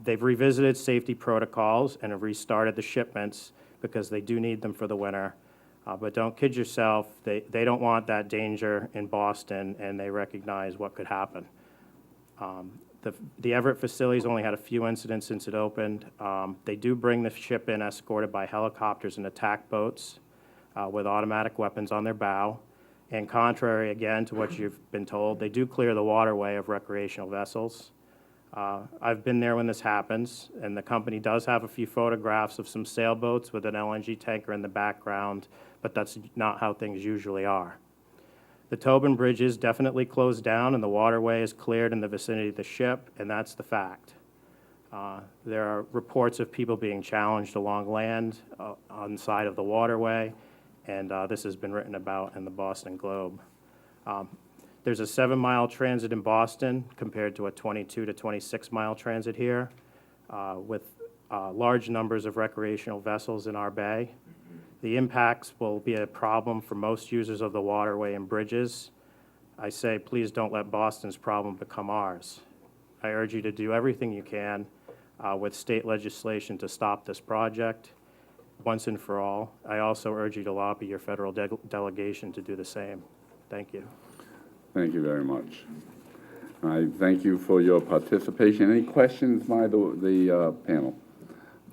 They've revisited safety protocols and have restarted the shipments because they do need them for the winter. But don't kid yourself, they don't want that danger in Boston, and they recognize what could happen. The Everett facility's only had a few incidents since it opened. They do bring the ship in escorted by helicopters and attack boats with automatic weapons on their bow. And contrary, again, to what you've been told, they do clear the waterway of recreational vessels. I've been there when this happens, and the company does have a few photographs of some sailboats with an LNG tanker in the background, but that's not how things usually are. The Tobin Bridge is definitely closed down, and the waterway is cleared in the vicinity of the ship, and that's the fact. There are reports of people being challenged along land on the side of the waterway, and this has been written about in the Boston Globe. There's a 7-mile transit in Boston compared to a 22 to 26-mile transit here, with large numbers of recreational vessels in our bay. The impacts will be a problem for most users of the waterway and bridges. I say, please don't let Boston's problem become ours. I urge you to do everything you can with state legislation to stop this project once and for all. I also urge you to lobby your federal delegation to do the same. Thank you. Thank you very much. I thank you for your participation. Any questions by the panel?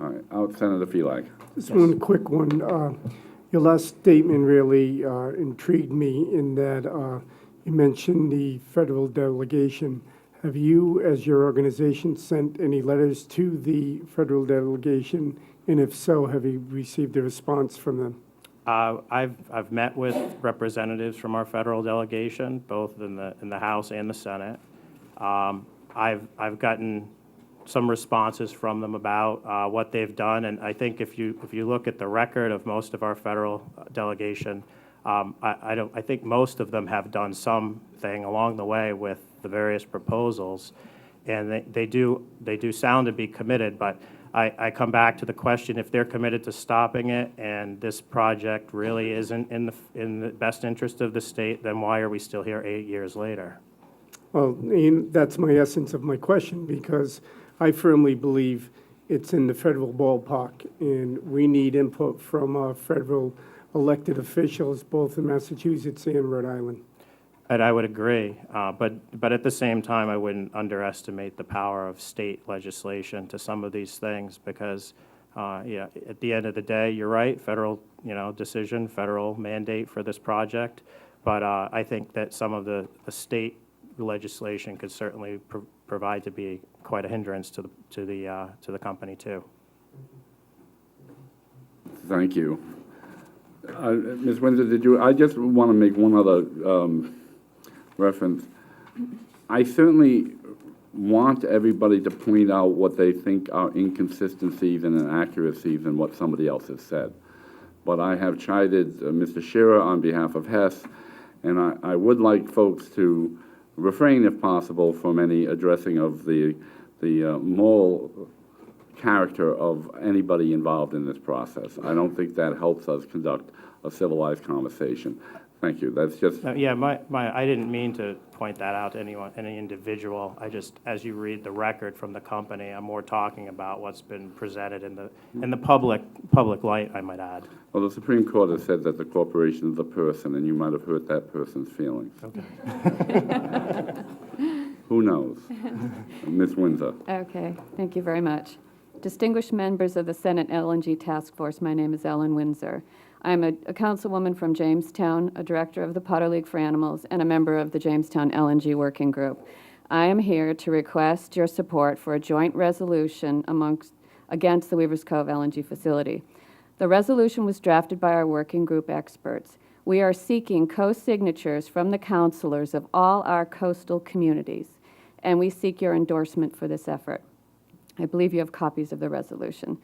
All right, Senator Felag. Just one quick one. Your last statement really intrigued me in that you mentioned the federal delegation. Have you, as your organization, sent any letters to the federal delegation? And if so, have you received a response from them? I've met with representatives from our federal delegation, both in the House and the Senate. I've gotten some responses from them about what they've done, and I think if you look at the record of most of our federal delegation, I think most of them have done something along the way with the various proposals, and they do sound to be committed. But I come back to the question: if they're committed to stopping it, and this project really isn't in the best interest of the state, then why are we still here 8 years later? Well, that's my essence of my question, because I firmly believe it's in the federal ballpark, and we need input from our federal elected officials, both in Massachusetts and Rhode Island. And I would agree, but at the same time, I wouldn't underestimate the power of state legislation to some of these things, because yeah, at the end of the day, you're right, federal decision, federal mandate for this project, but I think that some of the state legislation could certainly provide to be quite a hindrance to the company too. Thank you. Ms. Windsor, I just want to make one other reference. I certainly want everybody to point out what they think are inconsistencies and inaccuracies in what somebody else has said. But I have chided Mr. Shearer on behalf of Hess, and I would like folks to refrain, if possible, from any addressing of the moral character of anybody involved in this process. I don't think that helps us conduct a civilized conversation. Thank you. That's just... Yeah, I didn't mean to point that out to anyone, any individual. I just, as you read the record from the company, I'm more talking about what's been presented in the public light, I might add. Well, the Supreme Court has said that the corporation is a person, and you might have hurt that person's feelings. Okay. Who knows? Ms. Windsor. Okay, thank you very much. Distinguished members of the Senate LNG Task Force, my name is Ellen Windsor. I'm a councilwoman from Jamestown, a director of the Potter League for Animals, and a member of the Jamestown LNG Working Group. I am here to request your support for a joint resolution against the Weavers Cove LNG facility. The resolution was drafted by our working group experts. We are seeking co-signatures from the councilors of all our coastal communities, and we seek your endorsement for this effort. I believe you have copies of the resolution.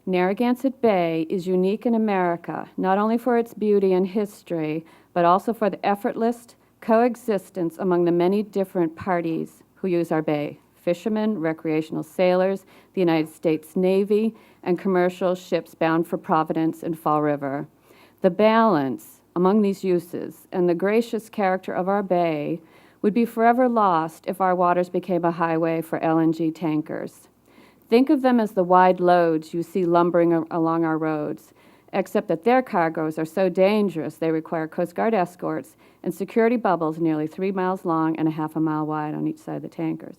Narragansett Bay is unique in America, not only for its beauty and history, but also for the effortless coexistence among the many different parties who use our bay: fishermen, recreational sailors, the United States Navy, and commercial ships bound for Providence and Fall River. The balance among these uses and the gracious character of our bay would be forever lost if our waters became a highway for LNG tankers. Think of them as the wide loads you see lumbering along our roads, except that their cargoes are so dangerous they require Coast Guard escorts and security bubbles nearly 3 miles long and a half a mile wide on each side of the tankers.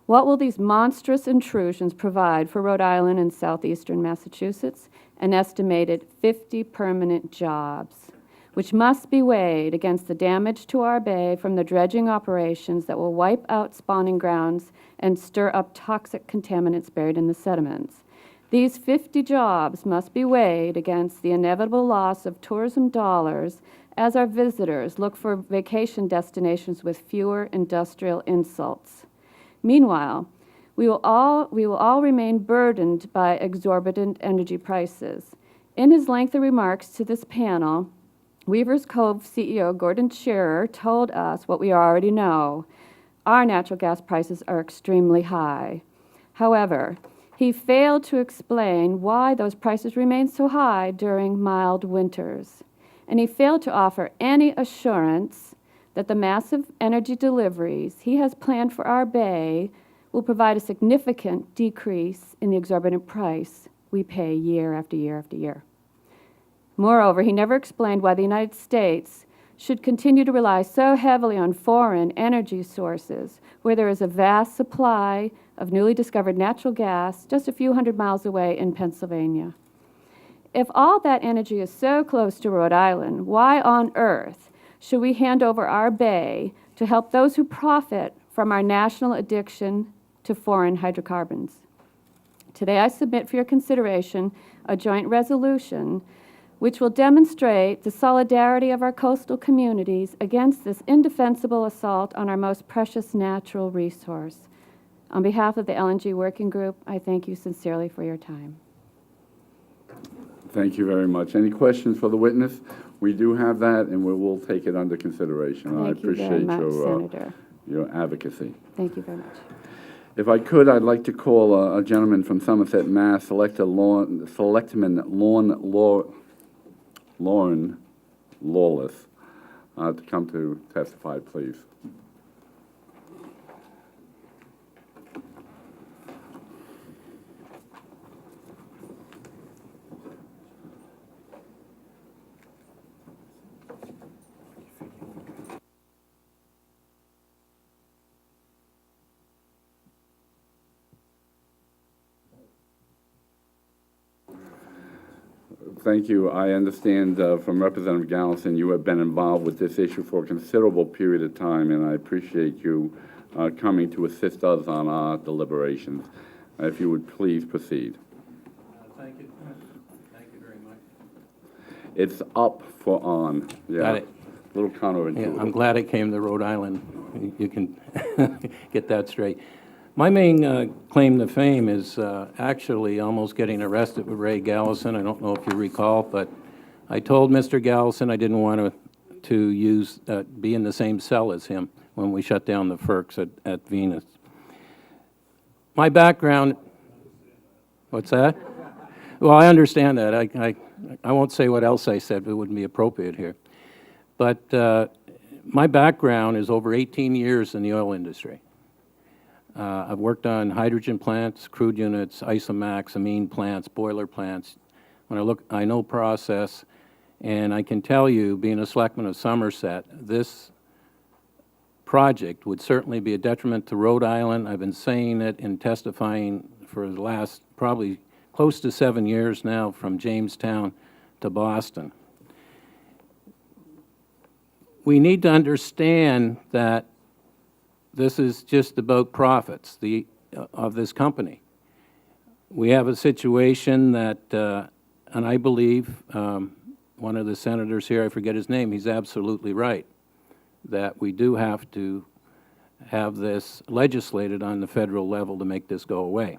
What will these monstrous intrusions provide for Rhode Island and southeastern Massachusetts? An estimated 50 permanent jobs, which must be weighed against the damage to our bay from the dredging operations that will wipe out spawning grounds and stir up toxic contaminants buried in the sediments. These 50 jobs must be weighed against the inevitable loss of tourism dollars as our visitors look for vacation destinations with fewer industrial insults. Meanwhile, we will all remain burdened by exorbitant energy prices. In his lengthy remarks to this panel, Weaver's Cove CEO Gordon Shearer told us what we already know. Our natural gas prices are extremely high. However, he failed to explain why those prices remain so high during mild winters. And he failed to offer any assurance that the massive energy deliveries he has planned for our bay will provide a significant decrease in the exorbitant price we pay year after year after year. Moreover, he never explained why the United States should continue to rely so heavily on foreign energy sources where there is a vast supply of newly discovered natural gas just a few hundred miles away in Pennsylvania. If all that energy is so close to Rhode Island, why on earth should we hand over our bay to help those who profit from our national addiction to foreign hydrocarbons? Today I submit for your consideration a joint resolution which will demonstrate the solidarity of our coastal communities against this indefensible assault on our most precious natural resource. On behalf of the LNG Working Group, I thank you sincerely for your time. Thank you very much. Any questions for the witness? We do have that, and we will take it under consideration. I Thank you very appreciate much, Senator. your advocacy. Thank you very much. If I could, I'd like to call a gentleman from Somerset, Mass., Selectman Lauren Lawless, to come to testify, please. Thank you. I understand from Representative Gallison, you have been involved with this issue for a considerable period of time, and I appreciate you coming to assist us on our deliberations. If you would please proceed. Thank you. Thank you very much. It's up for on. Yeah. Got it. A little counterintuitive. Yeah, I'm glad I came to Rhode Island. You can get that straight. My main claim to fame is actually almost getting arrested with Ray Gallison. I don't know if you recall, but I told Mr. Gallison I didn't want to be in the same cell as him when we shut down the FERCs at Venus. My background, what's that? Well, I understand that. I won't say what else I said, but it wouldn't be appropriate here. But my background is over 18 years in the oil industry. I've worked on hydrogen plants, crude units, isomax, amine plants, boiler plants. I know process, and I can tell you, being a selectman of Somerset, this project would certainly be a detriment to Rhode Island. I've been saying it and testifying for the last probably close to 7 years now, from Jamestown to Boston. We need to understand that this is just about profits of this company. We have a situation that, and I believe one of the senators here, I forget his name, he's absolutely right, that we do have to have this legislated on the federal level to make this go away.